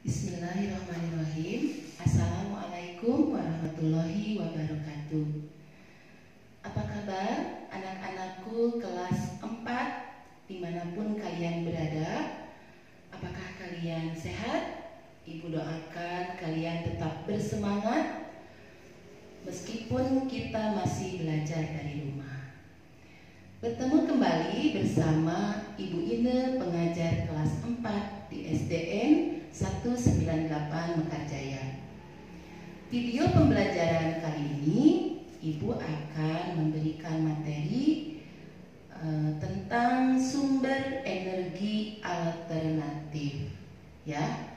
Bismillahirrahmanirrahim. Assalamualaikum warahmatullahi wabarakatuh. Apa kabar anak-anakku kelas 4 dimanapun kalian berada? Apakah kalian sehat? Ibu doakan kalian tetap bersemangat meskipun kita masih belajar dari rumah. Bertemu kembali bersama Ibu Ine, pengajar kelas 4 di SDN 198 Mekarjaya. Video pembelajaran kali ini Ibu akan memberikan materi tentang sumber energi alternatif. Ya,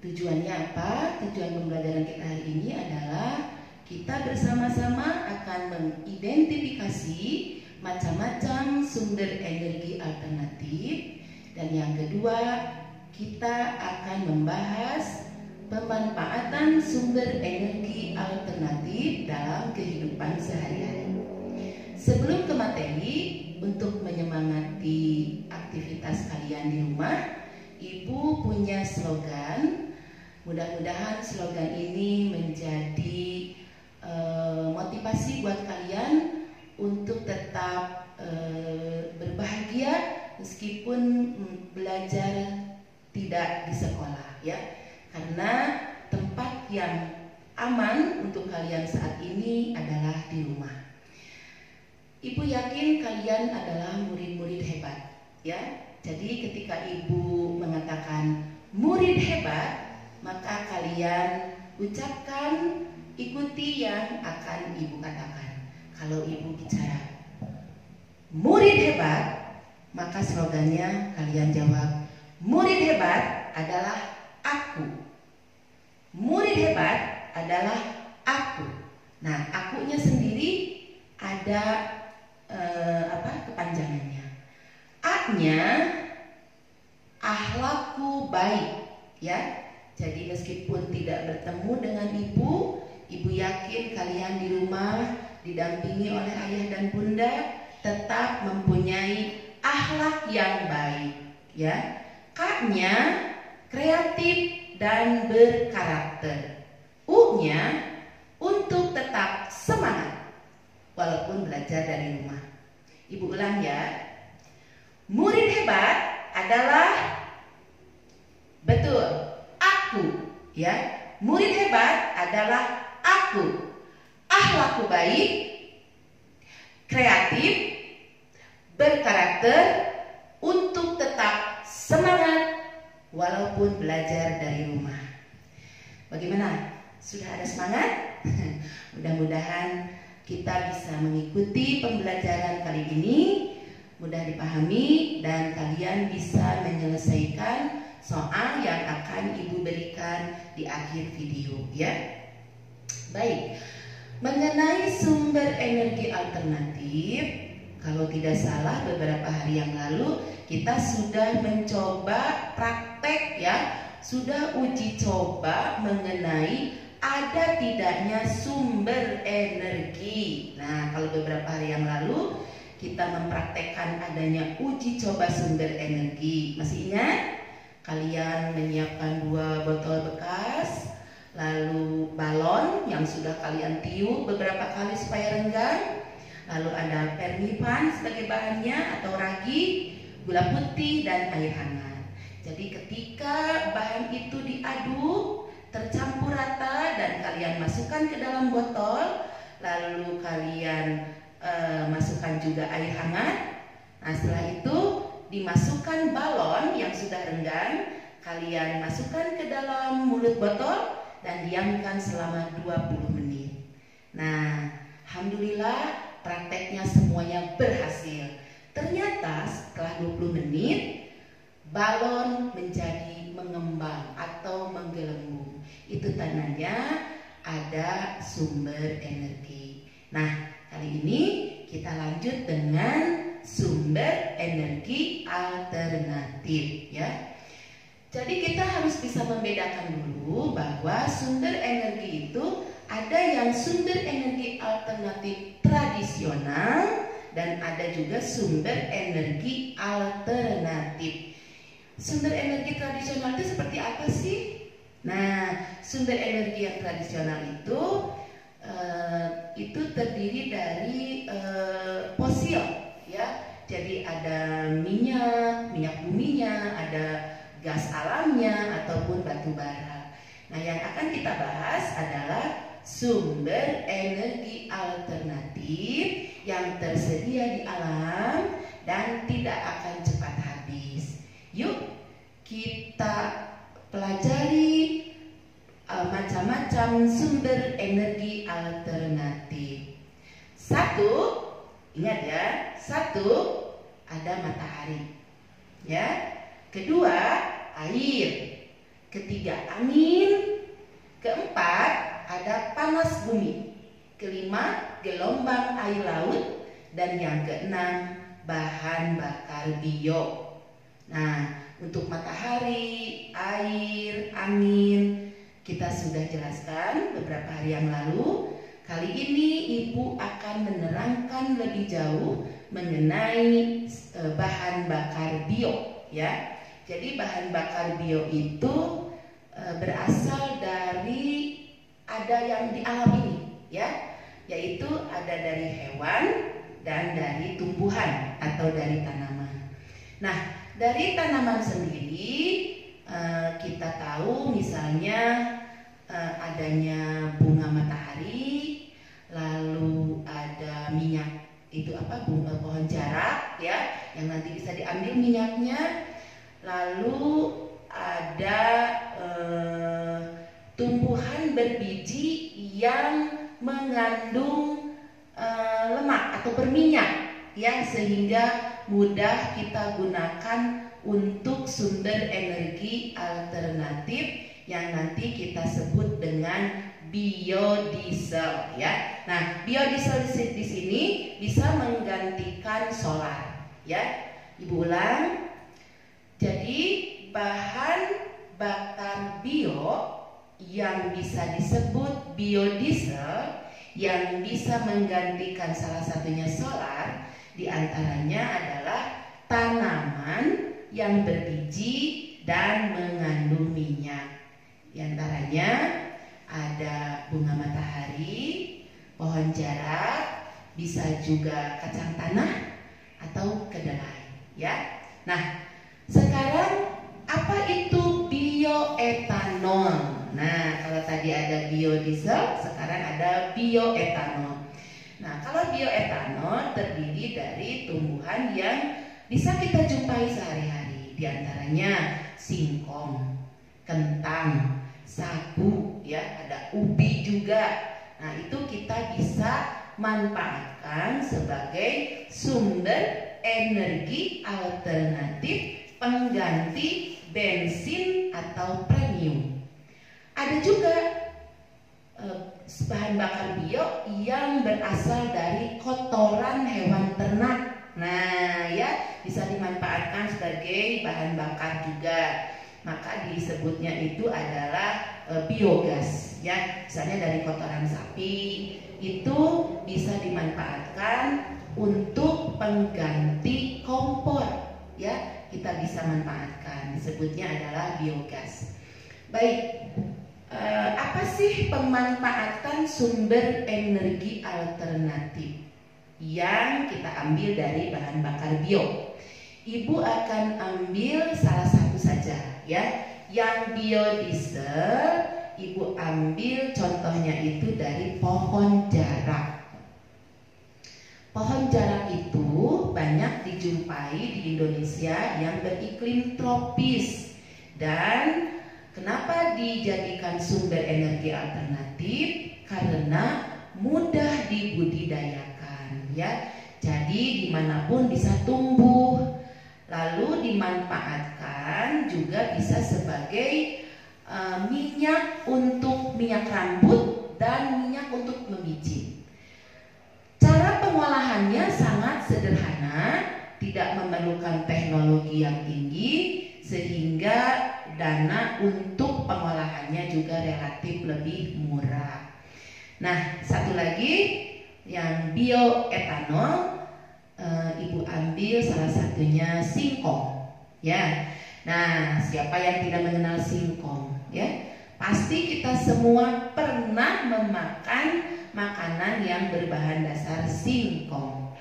tujuannya apa? Tujuan pembelajaran kita hari ini adalah kita bersama-sama akan mengidentifikasi macam-macam sumber energi alternatif, dan yang kedua kita akan membahas pemanfaatan sumber energi alternatif dalam kehidupan sehari-hari. Sebelum ke materi, untuk menyemangati aktivitas kalian di rumah, Ibu punya slogan. Mudah-mudahan slogan ini menjadi motivasi buat kalian untuk tetap berbahagia meskipun belajar tidak di sekolah, ya, karena tempat yang aman untuk kalian saat ini adalah di rumah. Ibu yakin kalian adalah murid-murid hebat, ya. Jadi ketika Ibu mengatakan murid hebat, maka kalian ucapkan, ikuti yang akan Ibu katakan. Kalau Ibu bicara murid hebat, maka slogannya kalian jawab, murid hebat adalah aku. Murid hebat adalah aku. Nah, akunya sendiri ada kepanjangannya. A-nya akhlakku baik, ya. Jadi meskipun tidak bertemu dengan Ibu yakin kalian di rumah didampingi oleh ayah dan bunda tetap mempunyai akhlak yang baik, ya. K-nya kreatif dan berkarakter. U-nya untuk tetap semangat walaupun belajar dari rumah. Ibu ulang ya. Murid hebat adalah betul, aku, ya. Murid hebat adalah aku. Akhlakku baik, kreatif, berkarakter, untuk tetap semangat walaupun belajar dari rumah. Bagaimana? Sudah ada semangat? Mudah-mudahan kita bisa mengikuti pembelajaran kali ini, mudah dipahami, dan kalian bisa menyelesaikan soal yang akan Ibu berikan di akhir video, ya. Baik, mengenai sumber energi alternatif, kalau tidak salah beberapa hari yang lalu kita sudah mencoba praktek, ya, sudah uji coba mengenai ada tidaknya sumber energi. Nah, kalau beberapa hari yang lalu kita mempraktekkan adanya uji coba sumber energi. Masih ingat? Kalian menyiapkan 2 botol bekas, lalu balon yang sudah kalian tiup beberapa kali supaya renggang, lalu ada permipan sebagai bahannya atau ragi, gula putih, dan air hangat. Jadi ketika bahan itu diaduk, tercampur rata, dan kalian masukkan ke dalam botol, lalu kalian masukkan juga air hangat. Nah, setelah itu dimasukkan balon yang sudah renggang, kalian masukkan ke dalam mulut botol dan diamkan selama 20 menit. Nah, alhamdulillah prakteknya semuanya berhasil. Ternyata setelah 20 menit balon menjadi mengembang atau menggelembung. Itu tandanya ada sumber energi. Nah, kali ini kita lanjut dengan sumber energi alternatif, ya. Jadi kita harus bisa membedakan dulu bahwa sumber energi itu ada yang sumber energi alternatif tradisional dan ada juga sumber energi alternatif. Sumber energi tradisional itu seperti apa sih? Nah, sumber energi yang tradisional itu terdiri dari fosil, ya. Jadi ada minyak buminya, ada gas alamnya ataupun batu bara. Nah, yang akan kita bahas adalah sumber energi alternatif yang tersedia di alam dan tidak akan cepat habis. Yuk kita pelajari macam-macam sumber energi alternatif. Satu, ingat ya, satu ada matahari, ya. Kedua, air. Ketiga, angin. Keempat, ada panas bumi. Kelima, gelombang air laut. Dan yang keenam, bahan bakar bio. Nah, untuk matahari, air, angin kita sudah jelaskan beberapa hari yang lalu. Kali ini Ibu akan menerangkan lebih jauh mengenai bahan bakar bio, ya. Jadi bahan bakar bio itu berasal dari ada yang di alam ini, ya, yaitu ada dari hewan dan dari tumbuhan atau dari tanaman. Nah, dari tanaman sendiri kita tahu misalnya adanya bunga matahari, lalu ada minyak itu pohon jarak, ya, yang nanti bisa diambil minyaknya. Lalu ada tumbuhan berbiji yang mengandung lemak atau berminyak, ya, sehingga mudah kita gunakan untuk sumber energi alternatif yang nanti kita sebut dengan biodiesel, ya. Nah, biodiesel di sini bisa menggantikan solar, ya. Ibu ulang. Jadi bahan bakar bio yang bisa disebut biodiesel yang bisa menggantikan salah satunya solar, diantaranya adalah tanaman yang berbiji dan mengandung minyak. Di antaranya ada bunga matahari, pohon jarak, bisa juga kacang tanah atau kedelai, ya. Nah, sekarang apa itu bioetanol? Nah, kalau tadi ada biodiesel, sekarang ada bioetanol. Nah, kalau bioetanol terdiri dari tumbuhan yang bisa kita jumpai sehari-hari, di antaranya singkong, kentang, sagu, ya, ada ubi juga. Nah, itu kita bisa manfaatkan sebagai sumber energi alternatif pengganti bensin atau premium. Ada juga bahan bakar bio yang berasal dari kotoran hewan ternak. Nah, ya, bisa dimanfaatkan sebagai bahan bakar juga. Maka disebutnya itu adalah biogas, ya. Misalnya dari kotoran sapi itu bisa dimanfaatkan untuk pengganti kompor, ya. Kita bisa manfaatkan, disebutnya adalah biogas. Baik, apa sih pemanfaatan sumber energi alternatif yang kita ambil dari bahan bakar bio? Ibu akan ambil salah satu saja, ya. Yang biodiesel, Ibu ambil contohnya itu dari pohon jarak. Pohon jarak itu banyak dijumpai di Indonesia yang beriklim tropis. Dan kenapa dijadikan sumber energi alternatif? Karena mudah dibudidayakan, ya. Jadi dimanapun bisa tumbuh. Lalu dimanfaatkan juga bisa sebagai minyak untuk minyak rambut dan minyak untuk memijit. Cara pengolahannya sangat sederhana, tidak memerlukan teknologi yang tinggi, sehingga dana untuk pengolahannya juga relatif lebih murah. Nah, satu lagi yang bioetanol, Ibu ambil salah satunya singkong, ya. Nah, siapa yang tidak mengenal singkong, ya? Pasti kita semua pernah memakan makanan yang berbahan dasar singkong.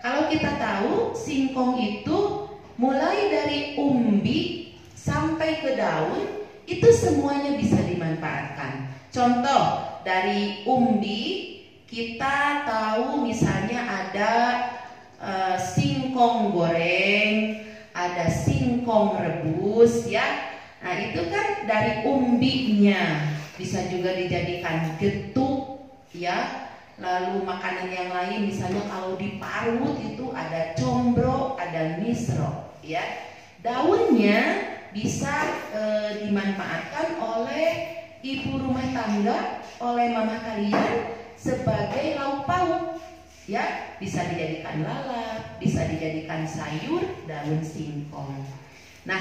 Kalau kita tahu singkong itu mulai dari umbi sampai ke daun itu semuanya bisa dimanfaatkan. Contoh dari umbi kita tahu misalnya ada singkong goreng, ada singkong rebus ya. Nah itu kan dari umbinya, bisa juga dijadikan getuk ya. Lalu makanan yang lain misalnya kalau diparut itu ada combro, ada misro ya. Daunnya bisa dimanfaatkan oleh ibu rumah tangga, oleh mama kalian sebagai lauk pauk ya. Bisa dijadikan lalap, bisa dijadikan sayur daun singkong. Nah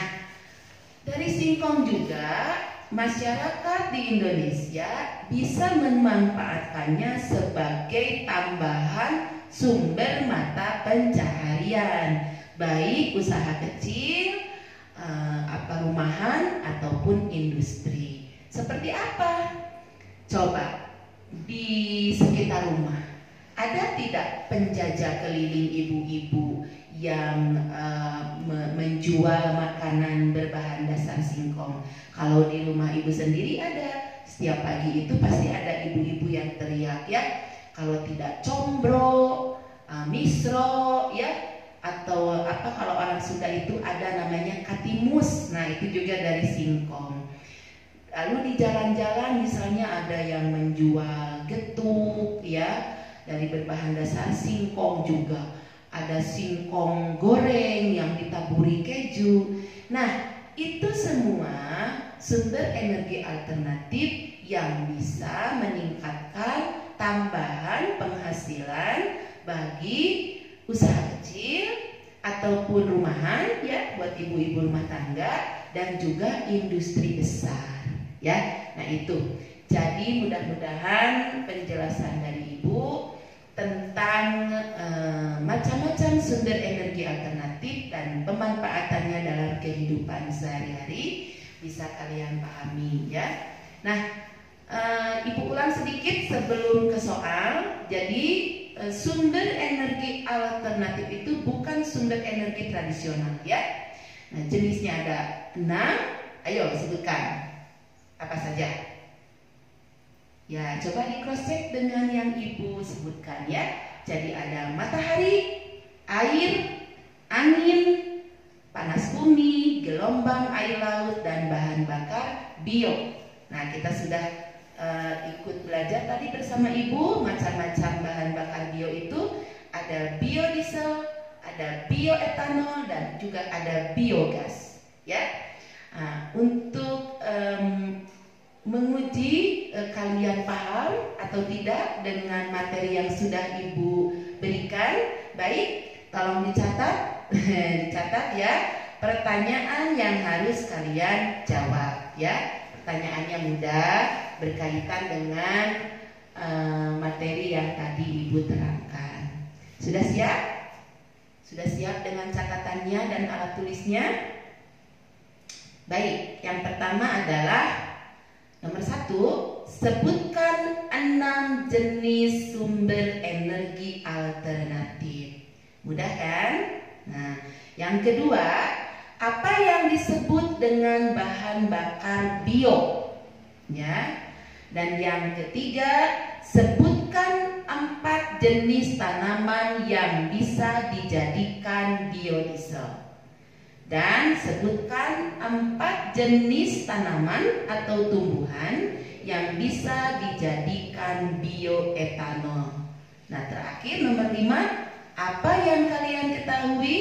dari singkong juga masyarakat di Indonesia bisa memanfaatkannya sebagai tambahan sumber mata pencaharian, baik usaha kecil, rumahan ataupun industri. Seperti apa? Coba di sekitar rumah ada tidak penjajah keliling ibu-ibu yang menjual makanan berbahan dasar singkong? Kalau di rumah ibu sendiri ada, setiap pagi itu pasti ada ibu-ibu yang teriak ya. Kalau tidak combro, misro ya, atau apa kalau orang Sunda itu ada namanya katimus. Nah itu juga dari singkong. Lalu di jalan-jalan misalnya ada yang menjual getuk ya, dari berbahan dasar singkong juga. Ada singkong goreng yang ditaburi keju. Nah itu semua sumber energi alternatif yang bisa meningkatkan tambahan penghasilan bagi usaha kecil ataupun rumahan ya, buat ibu-ibu rumah tangga dan juga industri besar ya. Nah itu, jadi mudah-mudahan penjelasan dari ibu tentang macam-macam sumber energi alternatif dan pemanfaatannya dalam kehidupan sehari-hari bisa kalian pahami ya. Nah ibu ulang sedikit sebelum ke soal. Jadi sumber energi alternatif itu bukan sumber energi tradisional ya. Nah jenisnya ada 6. Ayo sebutkan apa saja. Ya coba di cross check dengan yang ibu sebutkan ya. Jadi ada matahari, air, angin, panas bumi, gelombang air laut, dan bahan bakar bio. Nah kita sudah ikut belajar tadi bersama ibu macam-macam bahan bakar bio itu. Ada biodiesel, ada bioetanol, dan juga ada biogas ya. Nah, untuk menguji kalian paham atau tidak dengan materi yang sudah ibu berikan, baik tolong dicatat dicatat ya pertanyaan yang harus kalian jawab ya. Pertanyaannya mudah, berkaitan dengan materi yang tadi ibu terangkan. Sudah siap? Sudah siap dengan catatannya dan alat tulisnya? Baik, yang pertama adalah nomor 1, sebutkan 6 jenis sumber energi alternatif. Mudah kan? Nah, yang kedua, apa yang disebut dengan bahan bakar bio? Ya. Dan yang ketiga, sebutkan 4 jenis tanaman yang bisa dijadikan biodiesel. Dan sebutkan 4 jenis tanaman atau tumbuhan yang bisa dijadikan bioetanol. Nah terakhir nomor 5, apa yang kalian ketahui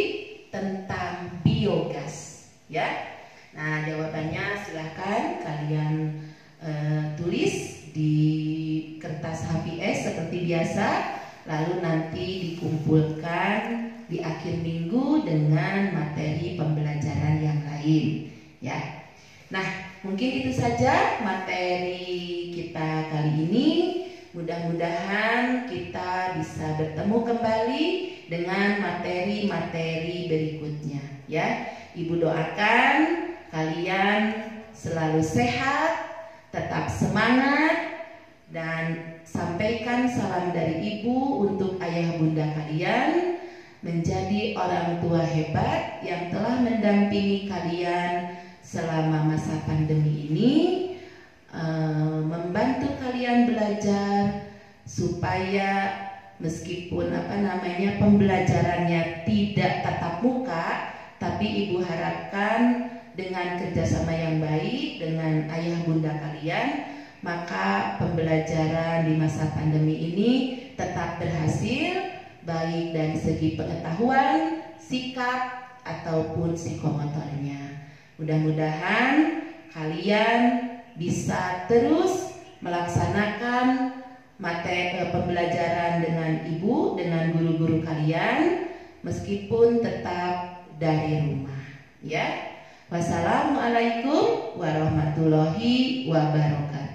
tentang biogas ya? Nah jawabannya silahkan kalian tulis di kertas HVS seperti biasa. Lalu nanti dikumpulkan di akhir minggu dengan materi pembelajaran yang lain ya. Nah mungkin itu saja materi kita kali ini. Mudah-mudahan kita bisa bertemu kembali dengan materi-materi berikutnya ya. Ibu doakan kalian selalu sehat, tetap semangat dan sampaikan salam dari ibu untuk ayah bunda kalian menjadi orang tua hebat yang telah mendampingi kalian selama masa pandemi ini, membantu kalian belajar supaya meskipun pembelajarannya tidak tatap muka, tapi ibu harapkan dengan kerjasama yang baik dengan ayah bunda kalian, maka pembelajaran di masa pandemi ini tetap berhasil, baik dari segi pengetahuan, sikap, ataupun psikomotornya. Mudah-mudahan kalian bisa terus melaksanakan materi pembelajaran dengan ibu, dengan guru-guru kalian, meskipun tetap dari rumah. Ya, wassalamualaikum warahmatullahi wabarakatuh.